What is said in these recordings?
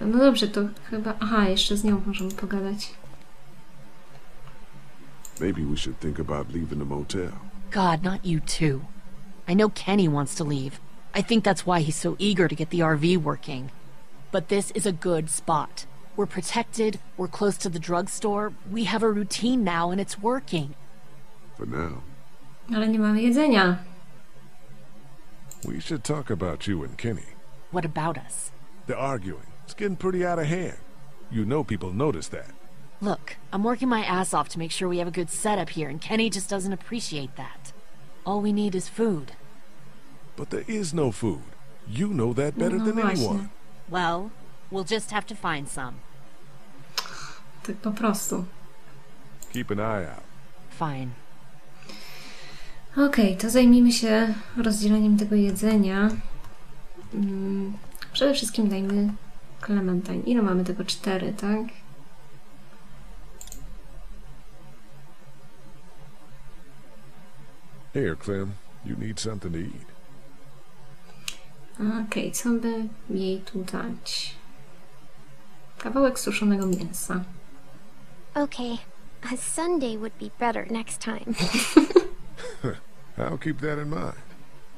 No dobrze, to chyba... Aha, jeszcze z nią możemy pogadać. Maybe we should think about leaving the motel. God, not you too. I know Kenny wants to leave. I think that's why he's so eager to get the RV working. But this is a good spot. We're protected, we're close to the drugstore, we have a routine now and it's working. For now. Ale nie mamy jedzenia. We should talk about you and Kenny. What about us? The arguing. It's getting pretty out of hand. You know people notice that. Look, I'm working my ass off to make sure we have a good setup here, and Kenny just doesn't appreciate that. All we need is food. But there is no food. You know that better than anyone. Well, we'll just have to find some. Tak po prostu. Keep an eye out. Fine. Okej, to zajmijmy się rozdzieleniem tego jedzenia. Przede wszystkim dajmy Clementine. Ile mamy tego? 4, tak? Here, Clem. You need something to eat. Okej, co by jej tu dać? Kawałek suszonego mięsa. Okay, a Sunday would be better next time. I'll keep that in mind.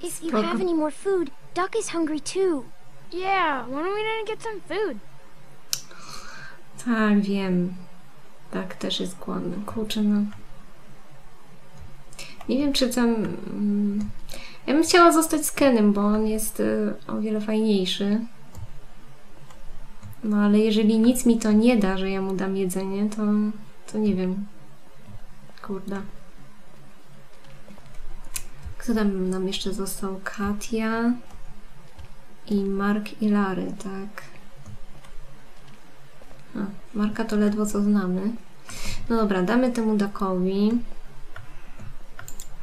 If you have any more food, Duck is hungry too. Yeah, why don't we go get some food? Tak, wiem. Tak, też jest głodny. Kurczę, no. Nie wiem, czy tam... Ja bym chciała zostać z Kenem, bo on jest o wiele fajniejszy. No, ale jeżeli nic mi to nie da, że ja mu dam jedzenie, to nie wiem. Kurde. Kto tam nam jeszcze został? Katia i Mark i Lary, tak. Marka to ledwo co znamy. No dobra, damy temu Duckowi.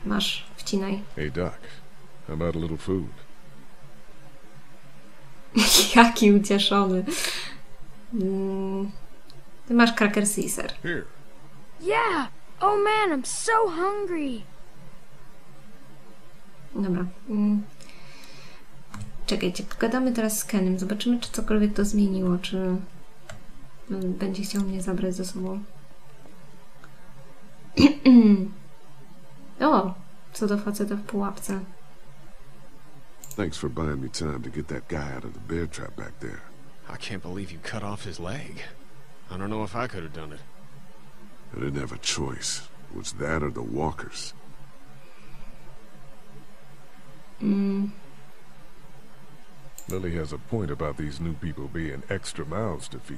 Masz, wcinaj. Hey, Doc. How about a little food? Jaki ucieszony. Ty masz krakersy i ser. Here. Yeah! Oh man, I'm so hungry! Dobra. Czekajcie, pogadamy teraz z Kenem. Zobaczymy, czy cokolwiek to zmieniło, czy będzie chciał mnie zabrać ze sobą. O! Co do faceta w pułapce. Thanks for buying me time to get that guy out of the bear trap back there. I can't believe you cut off his leg. I don't know if I could have done it. I didn't have a choice. It was that or the walkers. Lily has a point about these new people being extra mouths to feed.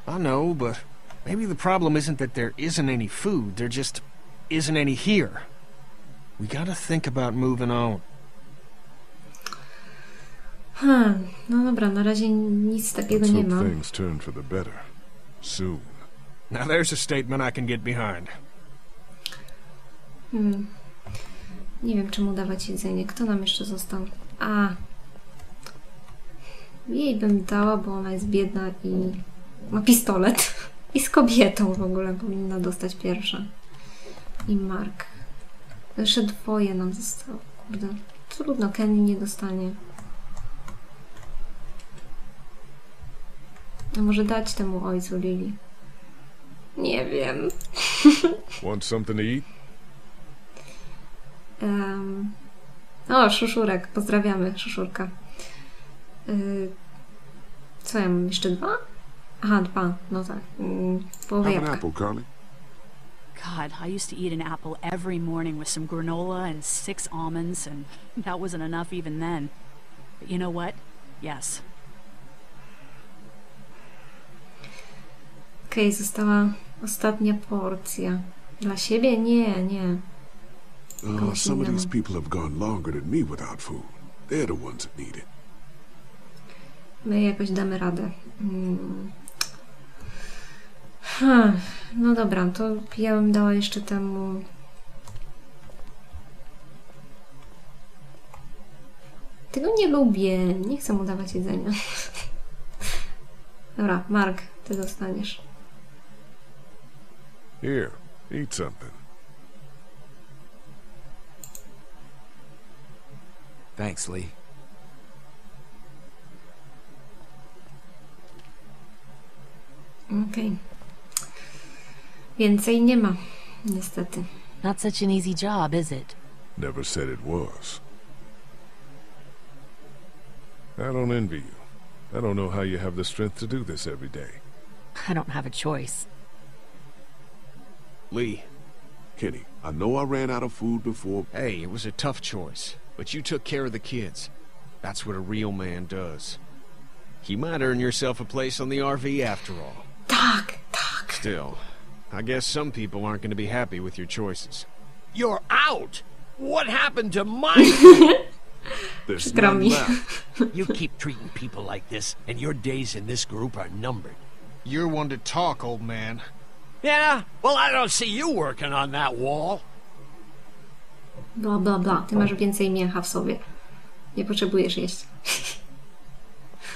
I know, but maybe the problem isn't that there isn't any food. There just isn't any here. We gotta think about moving on. No dobra, na razie nic takiego nie ma. Things turn for the better. Soon. Now there's a statement I can get behind. Nie wiem, czemu dawać jedzenie. Kto nam jeszcze został? Jej bym dała, bo ona jest biedna i ma pistolet. I z kobietą w ogóle powinna dostać pierwsza. I Mark. Jeszcze 2 nam zostało. Kurde. Trudno, Kenny nie dostanie. A może dać temu ojcu Lily? Nie wiem. Want something to eat? O, Szuszurek. Pozdrawiamy, Szuszurka. Co ja mam? Jeszcze 2? Aha, 2. No tak. Połowę Have an jabłka. apple, Carly? God, I used to eat an apple every morning with some granola and 6 almonds, and that wasn't enough even then. But you know what? Yes. Okej, została ostatnia porcja. Dla siebie? Nie. Some of these people have gone longer than me without food. They're the ones that need it. My jakoś damy radę. No dobra, to ja bym dała jeszcze temu... Tego nie lubię. Nie chcę mu dawać jedzenia. Dobra, Mark, ty dostaniesz. Here, eat something. Thanks, Lee. Okej. Więcej nie ma, niestety. Not such an easy job, is it? Never said it was. I don't envy you. I don't know how you have the strength to do this every day. I don't have a choice. Lee, Kenny, I know I ran out of food before. hey, it was a tough choice, but you took care of the kids. That's what a real man does. You might earn yourself a place on the RV after all. Tak, tak. Still, I guess some people aren't going to be happy with your choices. You're out! What happened to my... There's Przykro none mi. left. You keep treating people like this, and your days in this group are numbered. You're one to talk, old man. Yeah? Well, I don't see you working on that wall. Bla, bla, bla. Ty masz więcej mięcha w sobie. Nie potrzebujesz jeść.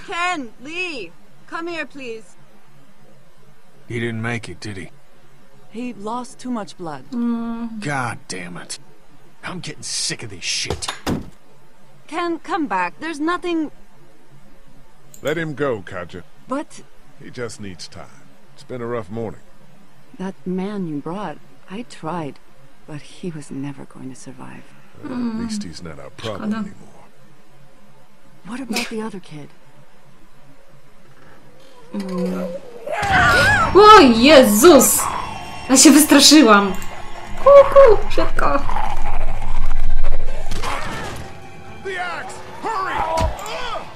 Ken, Lee, come here, please. He didn't make it, did he? He lost too much blood. God damn it. I'm getting sick of this shit. Ken, come back. There's nothing... Let him go, Katja. But He just needs time. It's been a rough morning. that man you brought, I tried, but he was never going to survive. At least he's not our problem Szkoda. anymore. What about the other kid? O Jezus! Ja się wystraszyłam. Kuku, szybko. The axe! Hurry!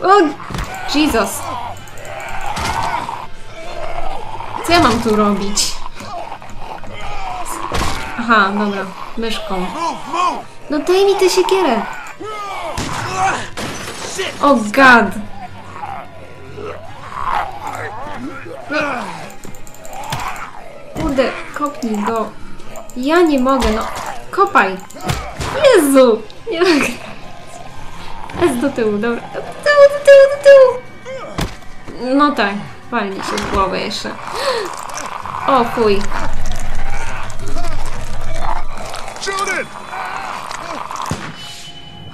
O Jezus. Co ja mam tu robić? Aha, dobra. Myszką. No daj mi tę siekierę. O God. Kurde, kopnij go. Ja nie mogę, no. Kopaj. Jezu. Nie mogę. Jest do tyłu, dobra. Do tyłu, do tyłu, do tyłu. No tak. Walnij się w głowę jeszcze. O fuj. Shoot it!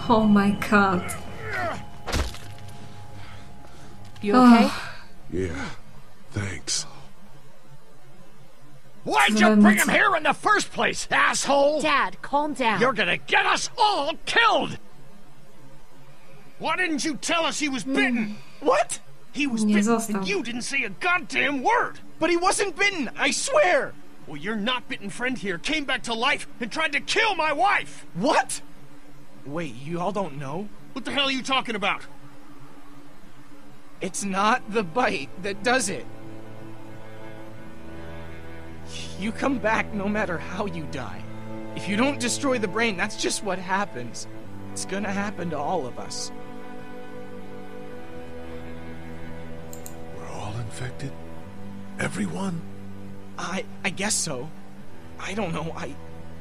Oh my God. You okay? Yeah, thanks. Why'd you bring him here in the first place, asshole? Dad, calm down. You're gonna get us all killed! Why didn't you tell us he was bitten? What? He was Nie bitten został. and you didn't say a goddamn word! But he wasn't bitten, I swear! Well, your not-bitten friend here came back to life and tried to kill my wife! What? Wait, you all don't know? What the hell are you talking about? It's not the bite that does it. You come back no matter how you die. If you don't destroy the brain, that's just what happens. It's gonna happen to all of us. We're all infected? Everyone? I guess so. I don't know.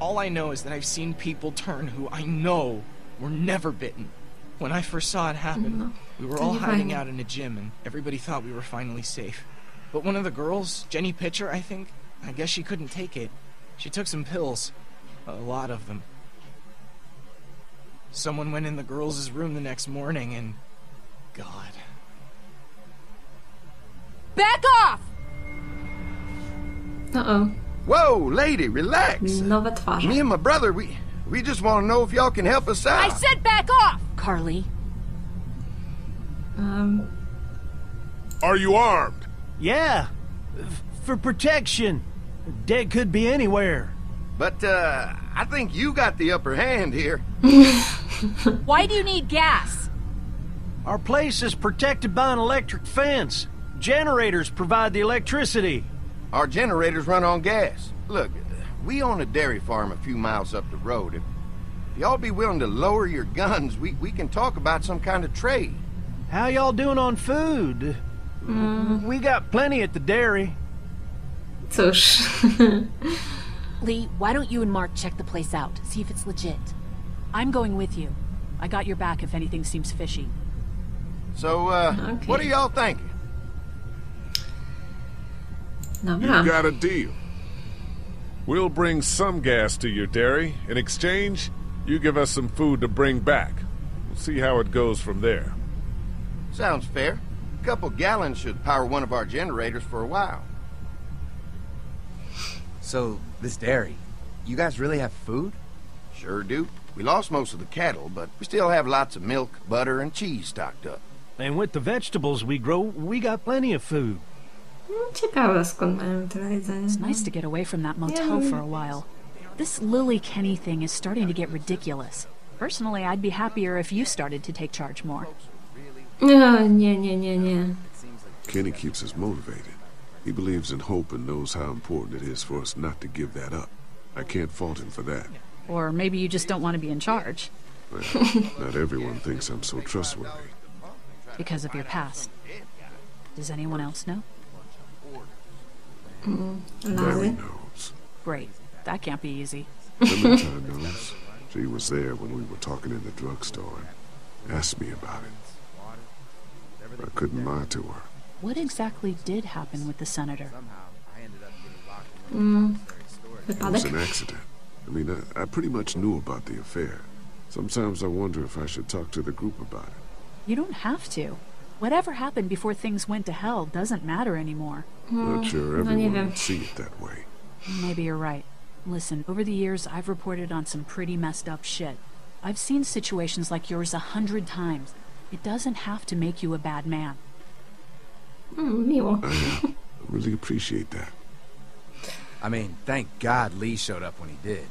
All I know is that I've seen people turn who I know were never bitten. When I first saw it happen, we were all hiding out in a gym and everybody thought we were finally safe. But one of the girls, Jenny Pitcher, I think, I guess she couldn't take it. She took some pills. A lot of them. Someone went in the girls' room the next morning and... God. Back off! Uh-oh. Whoa, lady, relax. Nowe twarze. Me and my brother, we just want to know if y'all can help us out. I said back off! Carly. Are you armed? Yeah, for protection. Dead could be anywhere. But, I think you got the upper hand here. Why do you need gas? Our place is protected by an electric fence. Generators provide the electricity. Our generators run on gas. Look, we own a dairy farm a few miles up the road. If y'all be willing to lower your guns, we can talk about some kind of trade. How y'all doing on food? We got plenty at the dairy. Cóż. Lee, why don't you and Mark check the place out? See if it's legit. I'm going with you. I got your back if anything seems fishy. So, what are y'all thinking? Dobra. You got a deal. We'll bring some gas to your dairy. In exchange, you give us some food to bring back. We'll see how it goes from there. Sounds fair. A couple gallons should power one of our generators for a while. So, this dairy, you guys really have food? Sure do. We lost most of the cattle, but we still have lots of milk, butter, and cheese stocked up. And with the vegetables we grow, we got plenty of food. Ciekawe, skąd mają tyle jedzenia. It's nice to get away from that motel for a while. This Lily Kenny thing is starting to get ridiculous. Personally, I'd be happier if you started to take charge more. Nie. Kenny keeps us motivated. He believes in hope and knows how important it is for us not to give that up. I can't fault him for that. Or maybe you just don't want to be in charge. Well, not everyone thinks I'm so trustworthy. Because of your past. Does anyone else know? Mary knows. Great. That can't be easy. Clementine knows. She was there when we were talking in the drugstore and asked me about it. I couldn't lie to her. What exactly did happen with the senator? It was an accident. I mean, I pretty much knew about the affair. Sometimes I wonder if I should talk to the group about it. You don't have to. Whatever happened before things went to hell doesn't matter anymore. Not sure everyone would see it that way. Maybe you're right. Listen, over the years, I've reported on some pretty messed up shit. I've seen situations like yours 100 times. It doesn't have to make you a bad man. Miło. I really appreciate that. I mean, thank God Lee showed up when he did.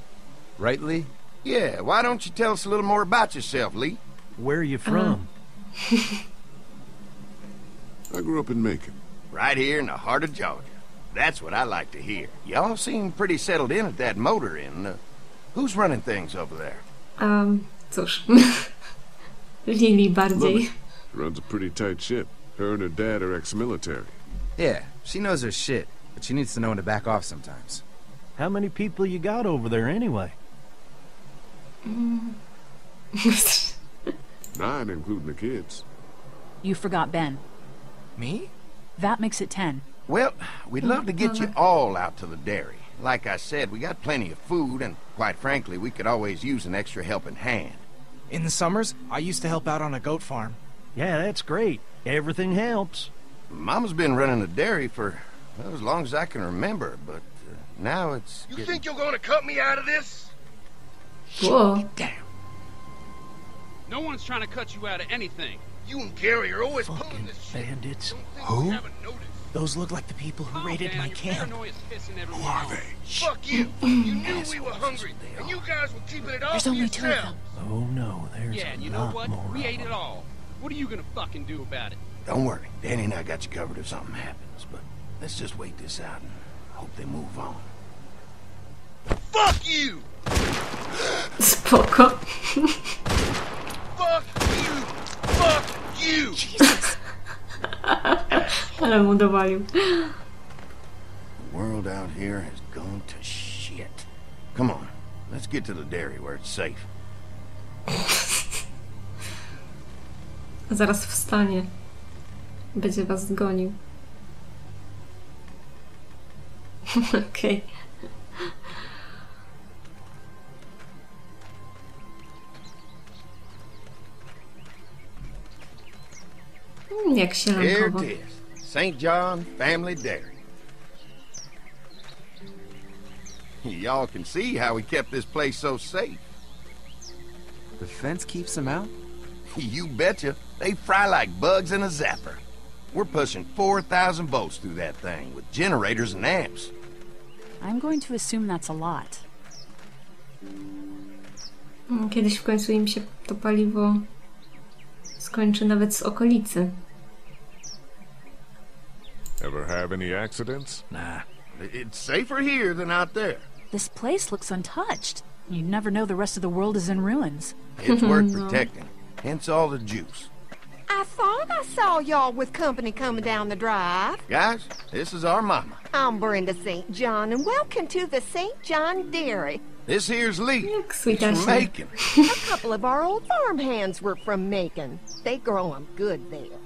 Right, Lee? Yeah, why don't you tell us a little more about yourself, Lee? Where are you from? I grew up in Macon. Right here in the heart of Georgia. That's what I like to hear. Y'all seem pretty settled in at that motor inn. Who's running things over there? Cóż. Lily bardziej. Lily runs a pretty tight ship. Her and her dad are ex-military. Yeah, she knows her shit, but she needs to know when to back off sometimes. How many people you got over there anyway? 9, including the kids. You forgot Ben. Me? That makes it 10. Well, we'd love to get you all out to the dairy. Like I said, we got plenty of food, and quite frankly, we could always use an extra helping hand. In the summers, I used to help out on a goat farm. Yeah, that's great. Everything helps. Mama's been running the dairy for well, as long as I can remember, but now it's... You think you're gonna cut me out of this? Whoa. Damn. No one's trying to cut you out of anything. You and Gary are always pulling this shit. Bandits. Who? Those look like the people who raided my camp. Who are they? Fuck you! You knew we were hungry, and you guys were keeping it all There's to only 2 of yourself. them. Oh no, there's Yeah, and you a know lot what? more We of ate it them. all. What are you gonna fucking do about it? Don't worry, Danny and I got you covered if something happens, but let's just wait this out and hope they move on. Fuck you! Spoko. Fuck you! Fuck you! Jesus. Ale mu dowalił. The world out here has gone to shit. Come on, let's get to the dairy where it's safe. Zaraz wstanie. Będzie was gonił. Okej. Jak się Here lankowo. it is. St. John Family Dairy. Y'all can see how we kept this place so safe. The fence keeps them out? You betcha. They fry like bugs in a zapper. We're pushing 4,000 volts through that thing with generators and amps. I'm going to assume that's a lot. Kiedyś w końcu im się to paliwo skończy nawet z okolicy. Ever have any accidents? Nah. It's safer here than out there. This place looks untouched. You'd never know the rest of the world is in ruins. It's worth protecting. Hence all the juice. I thought I saw y'all with company coming down the drive. Guys, this is our mama. I'm Brenda St. John, and welcome to the St. John Dairy. This here's Lee. Sweet He's from Macon. A couple of our old farmhands were from Macon. They grow 'em good there.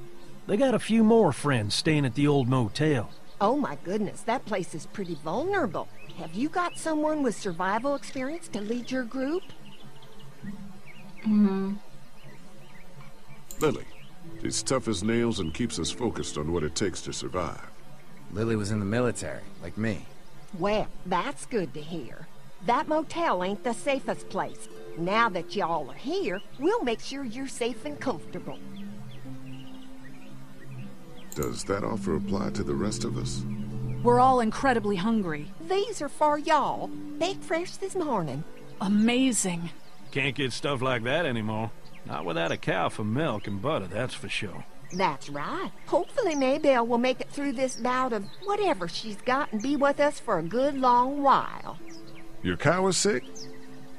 They got a few more friends staying at the old motel. Oh my goodness, that place is pretty vulnerable. Have you got someone with survival experience to lead your group? Lily. She's tough as nails and keeps us focused on what it takes to survive. Lily was in the military, like me. Well, that's good to hear. That motel ain't the safest place. Now that y'all are here, we'll make sure you're safe and comfortable. Does that offer apply to the rest of us? We're all incredibly hungry. These are for y'all. Baked fresh this morning. Amazing. Can't get stuff like that anymore. Not without a cow for milk and butter, that's for sure. That's right. Hopefully Maybelle will make it through this bout of whatever she's got and be with us for a good long while. Your cow is sick?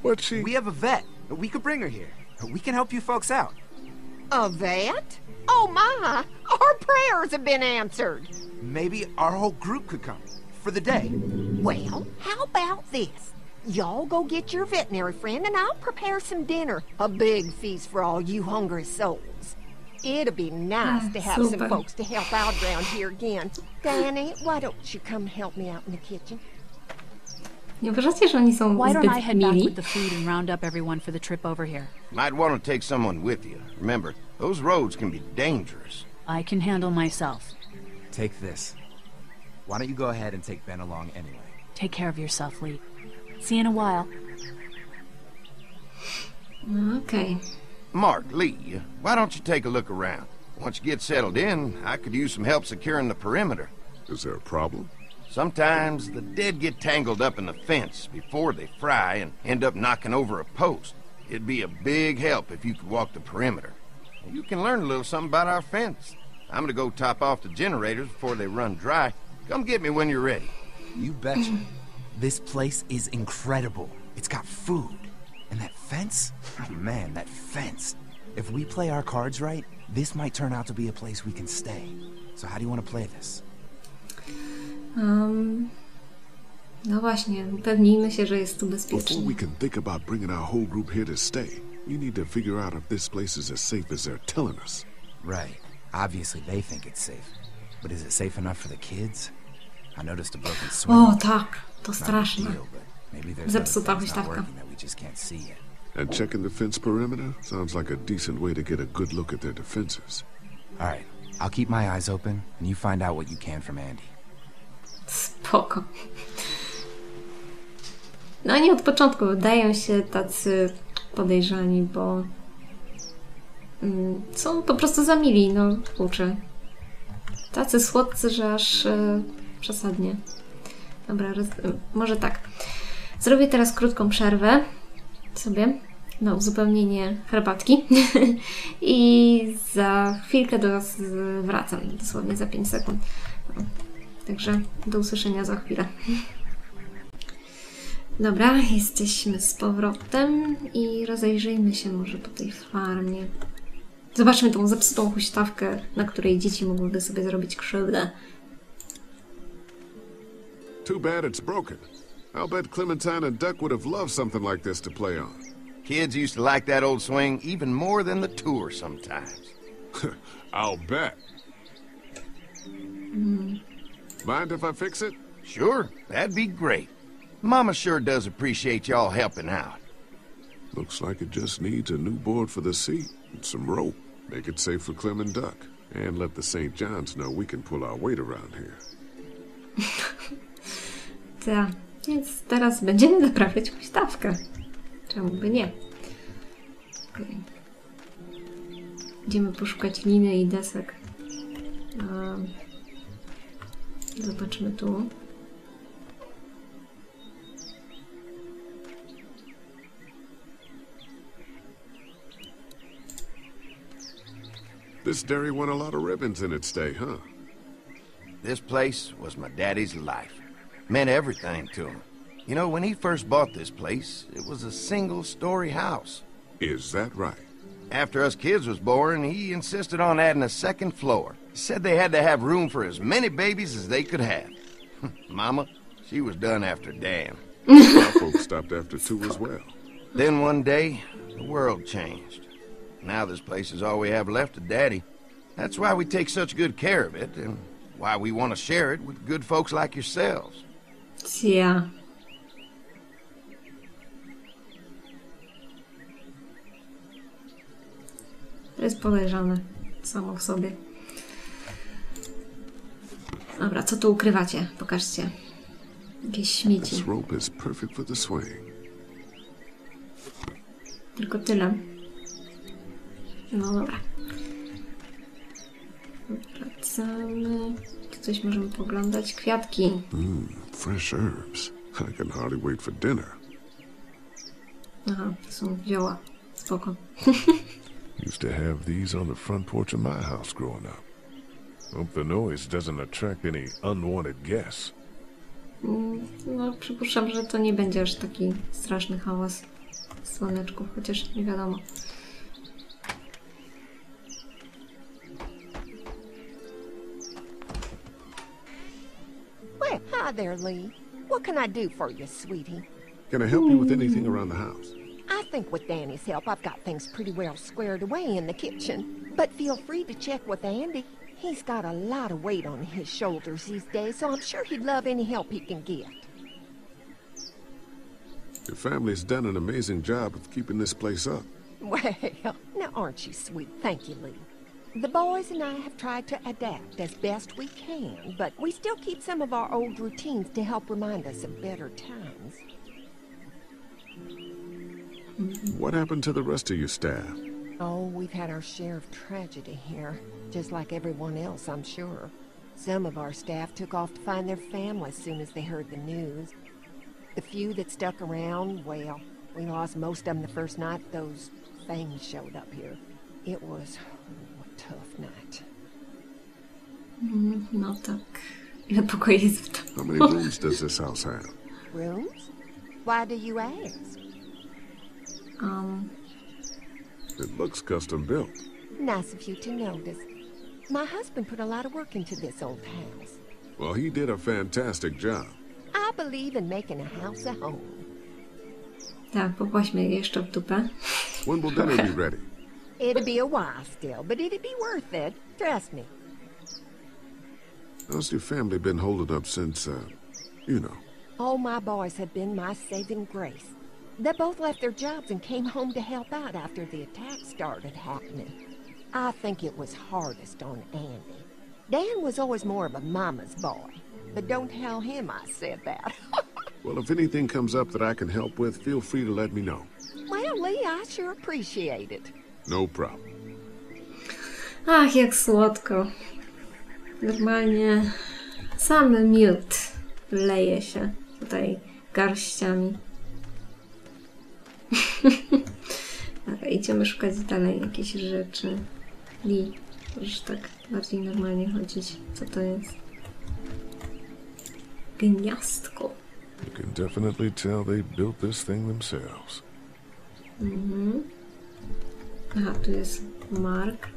What's she... We have a vet. We could bring her here. We can help you folks out. A vet? Oh my! Our prayers have been answered. Maybe our whole group could come. For the day. Well, how about this? Y'all go get your veterinary friend and I'll prepare some dinner. A big feast for all you hungry souls. It'll be nice to have some folks to help out around here again. Danny, why don't you come help me out in the kitchen? Nie uważacie, że oni są Why don't I zbyt head back mili? with the food and round up everyone for the trip over here? Might want to take someone with you. Remember, those roads can be dangerous. I can handle myself. Take this. Why don't you go ahead and take Ben along anyway? Take care of yourself, Lee. See you in a while. Okay. Mark, Lee, why don't you take a look around? Once you get settled in, I could use some help securing the perimeter. Is there a problem? Sometimes the dead get tangled up in the fence before they fry and end up knocking over a post. It'd be a big help if you could walk the perimeter. You can learn a little something about our fence. I'm gonna go top off the generators before they run dry. Come get me when you're ready. You betcha. This place is incredible. It's got food. And that fence? Oh man, that fence. If we play our cards right, this might turn out to be a place we can stay. So how do you want to play this? No właśnie, upewnijmy się, że jest tu Before bezpiecznie. we can think about bringing our whole group here to stay, we need to figure out if this place is as safe as they're telling us. Right. Obviously they think it's safe. But is it safe enough for the kids? I noticed a broken swing. O tak, to straszne. Maybe there's Zepsuta other things not huśtawka. working that we just can't see yet. And checking the fence perimeter sounds like a decent way to get a good look at their defenses. All right. I'll keep my eyes open, and you find out what you can from Andy. Spoko. No oni od początku wydają się tacy podejrzani, bo są po prostu za mili, no kurczę. Tacy słodcy, że aż przesadnie. Dobra, może tak. Zrobię teraz krótką przerwę sobie na uzupełnienie herbatki i za chwilkę do Was wracam, dosłownie za 5 sekund. No. Także do usłyszenia za chwilę. Dobra, jesteśmy z powrotem i rozejrzyjmy się może po tej farmie. Zobaczmy tą zepsutą huśtawkę, na której dzieci mogłyby sobie zrobić krzywdę. Too bad it's broken. I'll bet Clementine and Duck would have loved something like this to play on. Kids used to like that old swing even more than the tour sometimes. I'll bet. Mind if I fix it? Sure, that'd be great. Mama sure does appreciate y'all helping out. Looks like it just needs a new board for the seat and some rope. Make it safe for Clem and Duck. And let the St. John's know we can pull our weight around here. Tak, więc teraz będziemy naprawiać huśtawkę. Czemu by nie? Okay. Idziemy poszukać liny i desek. Zobaczmy tu. This dairy won a lot of ribbons in its day, huh? This place was my daddy's life. Meant everything to him. You know, when he first bought this place, it was a single-story house. Is that right? After us kids was born, he insisted on adding a second floor. Said they had to have room for as many babies as they could have. Mama, she was done after Dan. My folks stopped after 2 as well. Then one day, the world changed. Now this place is all we have left of Daddy. That's why we take such good care of it, and why we want to share it with good folks like yourselves. Yeah. To jest podejrzane samo w sobie. Dobra, co tu ukrywacie? Pokażcie. Jakieś śmieci. This rope is perfect for the swing. Tylko tyle. No dobra. Wracamy. Tu coś możemy poglądać. Kwiatki. Fresh herbs. I can hardly wait for dinner. Aha, to są zioła. Spoko. Used to have these on the front porch of my house growing up. Hope the noise doesn't attract any unwanted guests. No, przypuszczam, że to nie będzie aż taki straszny hałas słoneczków, chociaż nie wiadomo. Well, hi there, Lee. What can I do for you, sweetie? Can I help you with anything around the house? I think with Danny's help, I've got things pretty well squared away in the kitchen. But feel free to check with Andy. He's got a lot of weight on his shoulders these days, so I'm sure he'd love any help he can get. Your family's done an amazing job of keeping this place up. Well, now aren't you sweet? Thank you, Lee. The boys and I have tried to adapt as best we can, but we still keep some of our old routines to help remind us of better times. What happened to the rest of your staff? Oh, we've had our share of tragedy here, just like everyone else, I'm sure. Some of our staff took off to find their families as soon as they heard the news. The few that stuck around, well, we lost most of them the first night those things showed up here. It was a tough night. No tak. Ile pokoi jest w domu? How many rooms does this house have? Rooms? Why do you ask? It looks custom built. Nice of you to notice. My husband put a lot of work into this old house. Well, he did a fantastic job. I believe in making a house a home. Tak, popłaśmy jeszcze w dupę. When will dinner be ready? It'll be a while still, but it'll be worth it. Trust me. How's your family been holding up since, you know? All my boys have been my saving grace. They both left their jobs and came home to help out after the attack started happening. I think it was hardest on Andy. Dan was always more of a mama's boy, but don't tell him I said that. Well, if anything comes up that I can help with, feel free to let me know. Well, Lee, I sure appreciate it. No problem. Ach, jak słodko. Normalnie sam miód leje się tutaj garściami. Dobra, idziemy szukać dalej jakichś rzeczy. Lee, możesz tak bardziej normalnie chodzić. Co to jest? Gniazdko. You can definitely tell they built this thing themselves. Aha, tu jest Mark.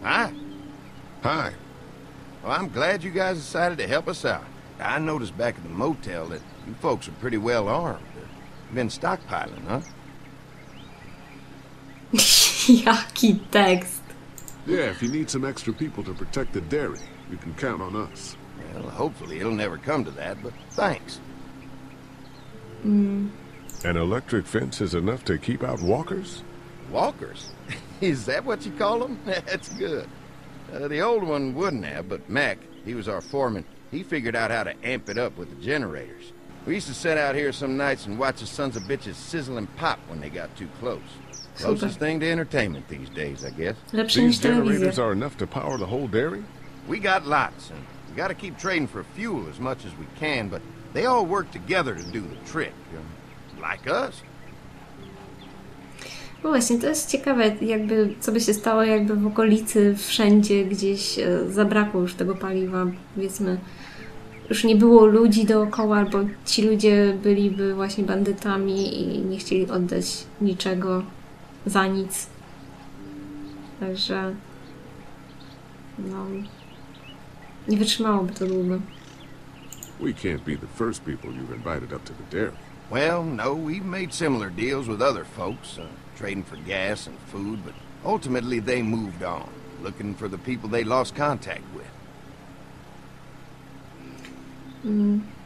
Hi. Hi. Well, I'm glad you guys decided to help us out. I noticed back at the motel that you folks are pretty well armed. You've been stockpiling, huh? Jaki tekst. Yeah, if you need some extra people to protect the dairy, you can count on us. Well, hopefully it'll never come to that, but thanks. An electric fence is enough to keep out walkers? Walkers? Is that what you call them? That's good. The old one wouldn't have, but Mac, he was our foreman, he figured out how to amp it up with the generators. We used to sit out here some nights and watch the sons of bitches sizzle and pop when they got too close. Closest thing to entertainment these days, I guess. These generators are enough to power the whole dairy? We got lots, and we gotta keep trading for fuel as much as we can, but they all work together to do the trick. Like us. No właśnie, to jest ciekawe, jakby co by się stało, jakby w okolicy wszędzie gdzieś zabrakło już tego paliwa, powiedzmy, już nie było ludzi dookoła, albo ci ludzie byliby właśnie bandytami i nie chcieli oddać niczego za nic. Także no, nie wytrzymałoby to długo. We can't be the first people you've invited up to the dairy. Well, no, we've made similar deals with other folks, trading for gas and food, but ultimately they moved on, looking for the people they lost contact with.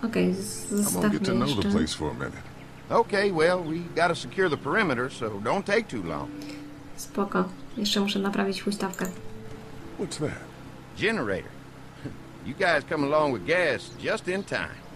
Okay, I'm gonna get to know the place for a minute. Okay, well, we gotta secure the perimeter, so don't take too long. Spoko. Jeszcze muszę naprawić huśtawkę. What's that? Generator. You guys come along with gas just in time.